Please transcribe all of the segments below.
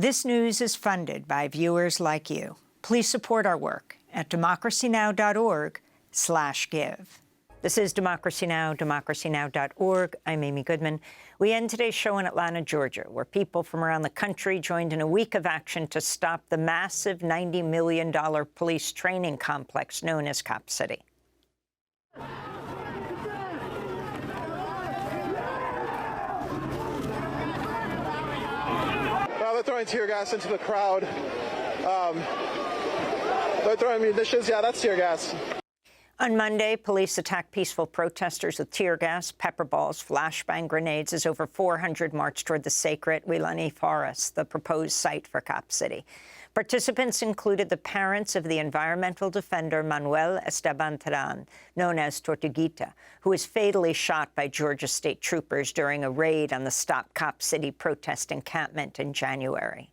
This news is funded by viewers like you. Please support our work at democracynow.org/give. This is Democracy Now!, democracynow.org. I'm Amy Goodman. We end today's show in Atlanta, Georgia, where people from around the country joined in a week of action to stop the massive $90 million police training complex known as Cop City. They're throwing tear gas into the crowd. They're throwing munitions. Yeah, that's tear gas. On Monday, police attacked peaceful protesters with tear gas, pepper balls, flashbang grenades as over 400 marched toward the sacred Weelaunee Forest, the proposed site for Cop City. Participants included the parents of the environmental defender Manuel Esteban Terán, known as Tortuguita, who was fatally shot by Georgia state troopers during a raid on the Stop Cop City protest encampment in January.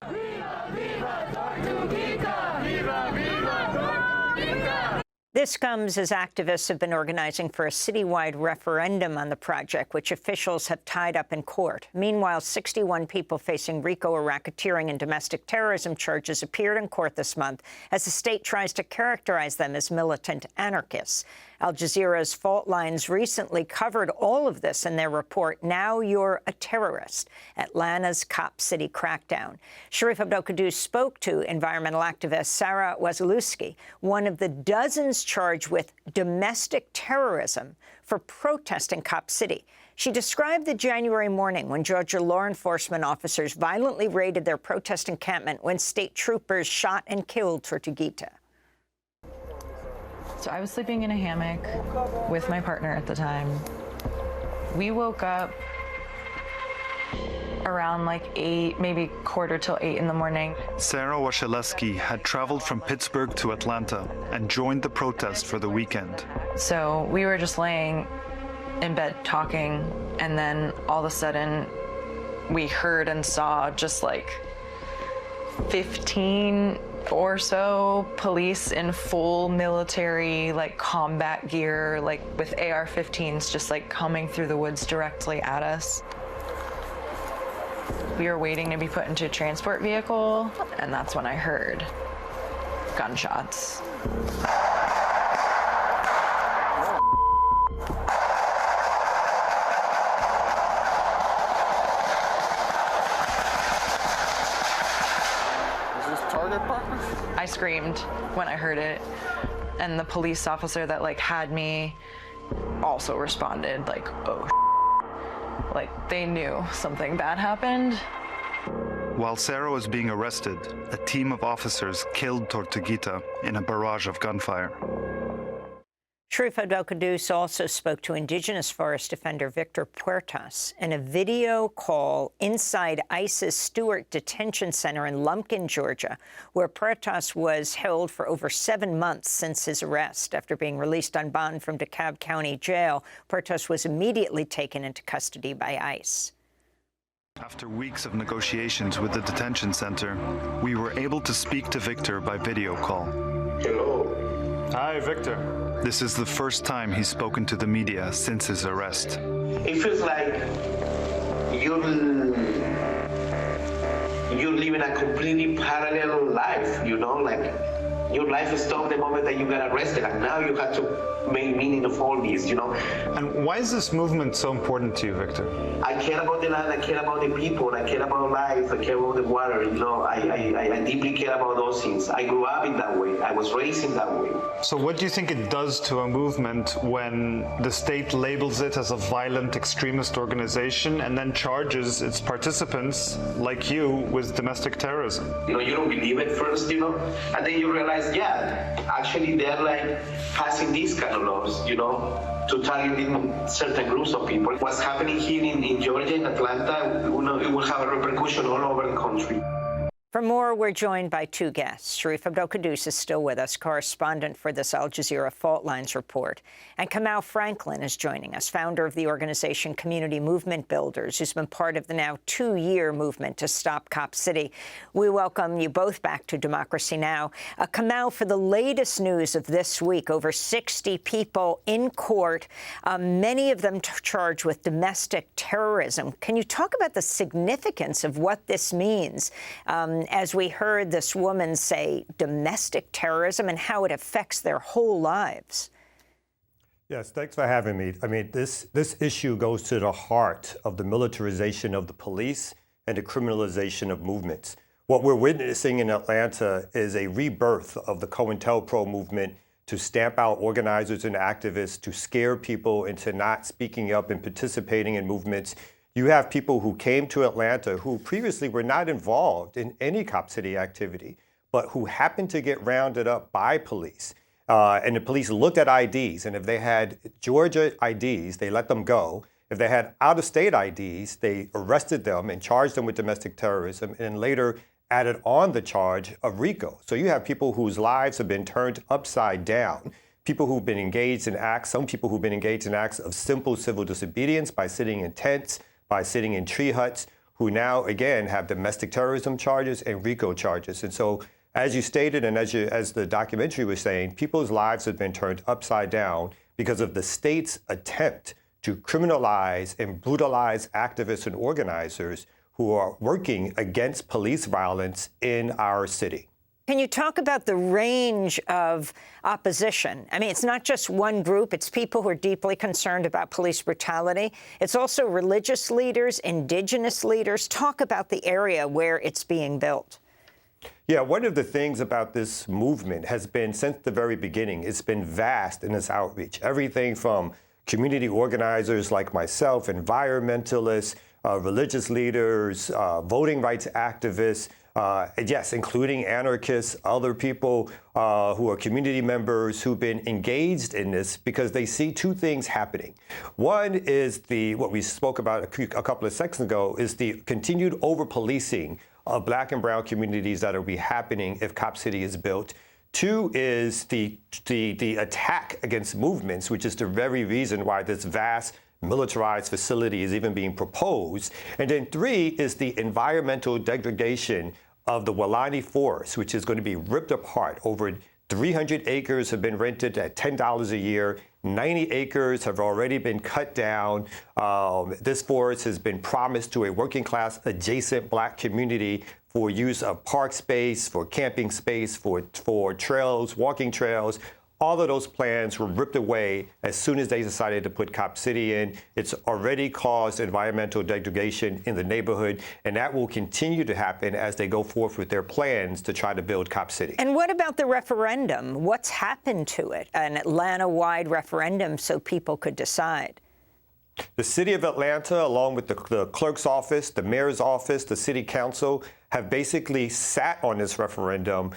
Viva, viva, Tortuguita! Viva, viva, Tortuguita! This comes as activists have been organizing for a citywide referendum on the project, which officials have tied up in court. Meanwhile, 61 people facing RICO or racketeering and domestic terrorism charges appeared in court this month as the state tries to characterize them as militant anarchists. Al Jazeera's Fault Lines recently covered all of this in their report, Now You're a Terrorist, Atlanta's Cop City Crackdown. Sharif Abdel Kouddous spoke to environmental activist Sarah Wasilewski, one of the dozens charged with domestic terrorism for protesting Cop City. She described the January morning when Georgia law enforcement officers violently raided their protest encampment when state troopers shot and killed Tortuguita. So I was sleeping in a hammock with my partner at the time. We woke up around like 8, maybe quarter till 8 in the morning. Sarah Wasilewski had traveled from Pittsburgh to Atlanta and joined the protest for the weekend. So we were just laying in bed talking, and then all of a sudden we heard and saw just like 15 or so police in full military, like combat gear, like with AR-15s just like coming through the woods directly at us. We were waiting to be put into a transport vehicle, and that's when I heard gunshots. I screamed when I heard it, and the police officer that like had me also responded like, oh, like they knew something bad happened. While Sarah was being arrested, a team of officers killed Tortuguita in a barrage of gunfire. Sharif Abdel Kouddous also spoke to indigenous forest defender Victor Puertas in a video call inside ICE's Stewart Detention Center in Lumpkin, Georgia, where Puertas was held for over 7 months since his arrest. After being released on bond from DeKalb County Jail, Puertas was immediately taken into custody by ICE. After weeks of negotiations with the detention center, we were able to speak to Victor by video call. Hello. Hi, Victor. This is the first time he's spoken to the media since his arrest. It feels like you're living a completely parallel life, you know, like your life stopped the moment that you got arrested, and now you have to make meaning of all this, you know. And why is this movement so important to you, Victor? I care about the land, I care about the people, I care about life, I care about the water, you know, I deeply care about those things. I grew up in that way, I was raised in that way. So what do you think it does to a movement when the state labels it as a violent extremist organization and then charges its participants, like you, with domestic terrorism? You know, you don't believe it first, you know, and then you realize, yeah, actually they're like passing these kind of laws, you know, to target certain groups of people. What's happening here in Georgia, in Atlanta, you know, it will have a repercussion all over the country. For more, we're joined by two guests. Sharif Abdel Kouddous is still with us, correspondent for this Al Jazeera Fault Lines report. And Kamau Franklin is joining us, founder of the organization Community Movement Builders, who's been part of the now 2-year movement to stop Cop City. We welcome you both back to Democracy Now! Kamau, for the latest news of this week, over 60 people in court, many of them charged with domestic terrorism. Can you talk about the significance of what this means? As we heard this woman say, domestic terrorism and how it affects their whole lives. Yes, thanks for having me. I mean, this issue goes to the heart of the militarization of the police and the criminalization of movements. What we're witnessing in Atlanta is a rebirth of the COINTELPRO movement to stamp out organizers and activists, to scare people into not speaking up and participating in movements. You have people who came to Atlanta who previously were not involved in any Cop City activity, but who happened to get rounded up by police. And the police looked at IDs, and if they had Georgia IDs, they let them go. If they had out-of-state IDs, they arrested them and charged them with domestic terrorism, and later added on the charge of RICO. So you have people whose lives have been turned upside down. People who've been engaged in acts, some people who've been engaged in acts of simple civil disobedience by sitting in tents, by sitting in tree huts, who now, again, have domestic terrorism charges and RICO charges. And so, as you stated, and as the documentary was saying, people's lives have been turned upside down because of the state's attempt to criminalize and brutalize activists and organizers who are working against police violence in our city. Can you talk about the range of opposition? I mean, it's not just one group. It's people who are deeply concerned about police brutality. It's also religious leaders, indigenous leaders. Talk about the area where it's being built. Yeah, one of the things about this movement has been, since the very beginning, it's been vast in its outreach. Everything from community organizers like myself, environmentalists, religious leaders, voting rights activists, yes, including anarchists, other people who are community members who've been engaged in this because they see two things happening. One is what we spoke about a couple of seconds ago, is the continued over-policing of Black and brown communities that will be happening if Cop City is built. Two is the attack against movements, which is the very reason why this vast militarized facility is even being proposed. And then three is the environmental degradation of the Weelaunee Forest, which is going to be ripped apart. Over 300 acres have been rented at $10 a year. 90 acres have already been cut down. This forest has been promised to a working class adjacent Black community for use of park space, for camping space, for trails, walking trails. All of those plans were ripped away as soon as they decided to put Cop City in. It's already caused environmental degradation in the neighborhood, and that will continue to happen as they go forth with their plans to try to build Cop City. And what about the referendum? What's happened to it? An Atlanta-wide referendum so people could decide. The city of Atlanta, along with the clerk's office, the mayor's office, the city council, have basically sat on this referendum.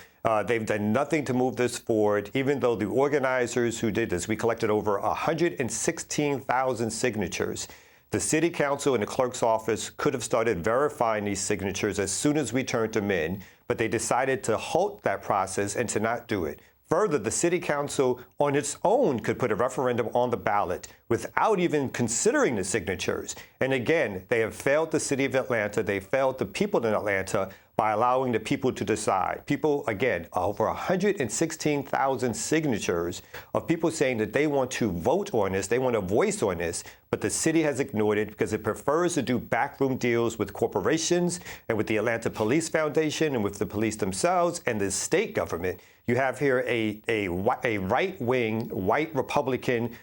They've done nothing to move this forward, even though the organizers who did this, we collected over 116,000 signatures. The city council and the clerk's office could have started verifying these signatures as soon as we turned them in, but they decided to halt that process and to not do it. Further, the city council on its own could put a referendum on the ballot without even considering the signatures. And again, they have failed the city of Atlanta. They failed the people in Atlanta by allowing the people to decide. People, again, over 116,000 signatures of people saying that they want to vote on this, they want a voice on this, but the city has ignored it because it prefers to do backroom deals with corporations and with the Atlanta Police Foundation and with the police themselves and the state government. You have here a right-wing, white Republican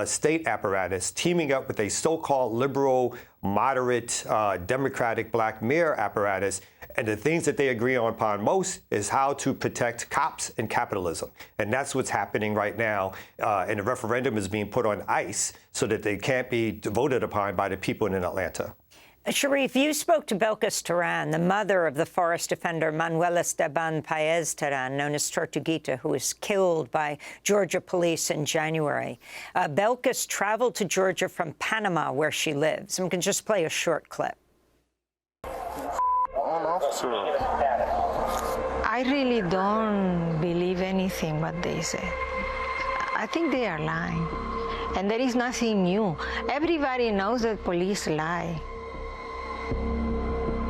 state apparatus teaming up with a so-called liberal, moderate, Democratic Black mayor apparatus. And the things that they agree upon most is how to protect cops and capitalism. And that's what's happening right now. And the referendum is being put on ice so that they can't be voted upon by the people in Atlanta. Sharif, you spoke to Belkis Teran, the mother of the forest defender Manuel Esteban Paez Teran, known as Tortuguita, who was killed by Georgia police in January. Belkis traveled to Georgia from Panama, where she lives. And we can just play a short clip. On, I really don't believe anything what they say. I think they are lying. And there is nothing new. Everybody knows that police lie.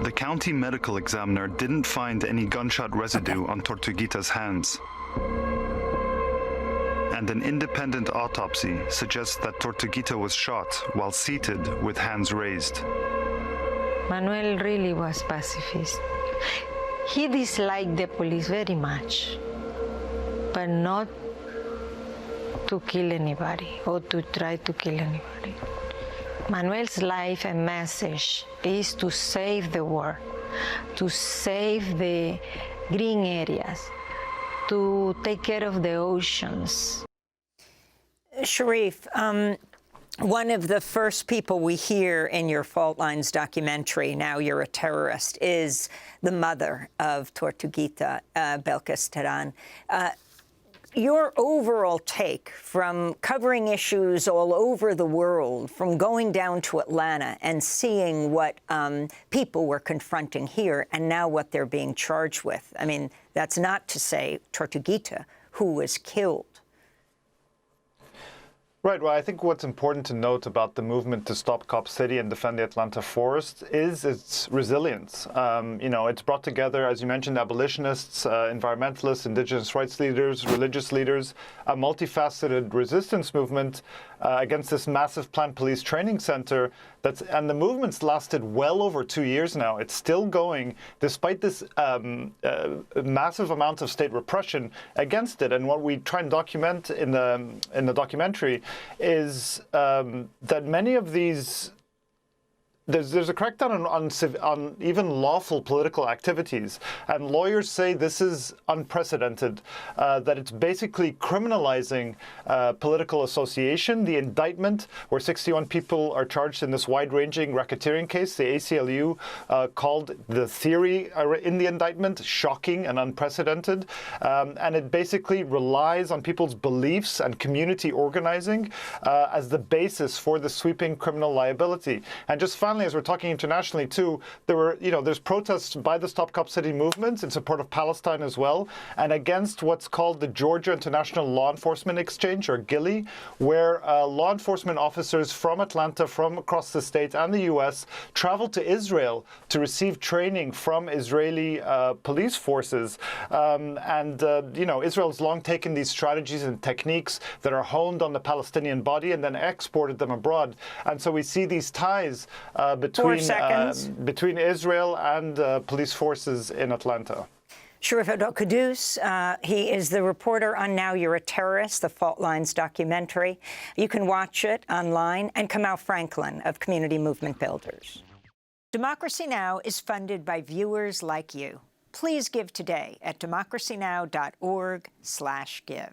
The county medical examiner didn't find any gunshot residue on Tortuguita's hands. And an independent autopsy suggests that Tortuguita was shot while seated with hands raised. Manuel really was pacifist. He disliked the police very much, but not to kill anybody or to try to kill anybody. Manuel's life and message is to save the world, to save the green areas, to take care of the oceans. Sharif, one of the first people we hear in your Fault Lines documentary, Now You're a Terrorist, is the mother of Tortuguita, Belkis Teran. Your overall take from covering issues all over the world, from going down to Atlanta and seeing what people were confronting here and now what they're being charged with. I mean, that's not to say Tortuguita, who was killed. Right. Well, I think what's important to note about the movement to stop Cop City and defend the Atlanta forest is its resilience. It's brought together, as you mentioned, abolitionists, environmentalists, indigenous rights leaders, religious leaders, a multifaceted resistance movement against this massive planned police training center. And the movement's lasted well over 2 years now. It's still going despite this massive amount of state repression against it. And what we try and document in the documentary is that many of these there's a crackdown on even lawful political activities, and lawyers say this is unprecedented, that it's basically criminalizing political association. The indictment, where 61 people are charged in this wide-ranging racketeering case, the ACLU called the theory in the indictment shocking and unprecedented, and it basically relies on people's beliefs and community organizing as the basis for the sweeping criminal liability. And just finally, as we're talking internationally too, there's protests by the Stop Cop City movement in support of Palestine as well, and against what's called the Georgia International Law Enforcement Exchange, or GILEE, where law enforcement officers from Atlanta, from across the state and the U.S. travel to Israel to receive training from Israeli police forces. Israel's long taken these strategies and techniques that are honed on the Palestinian body and then exported them abroad. And so we see these ties between Israel and police forces in Atlanta. Sharif Abdel Kouddous, he is the reporter on Now You're a Terrorist, the Fault Lines documentary. You can watch it online. And Kamau Franklin of Community Movement Builders. Democracy Now! Is funded by viewers like you. Please give today at democracynow.org/give.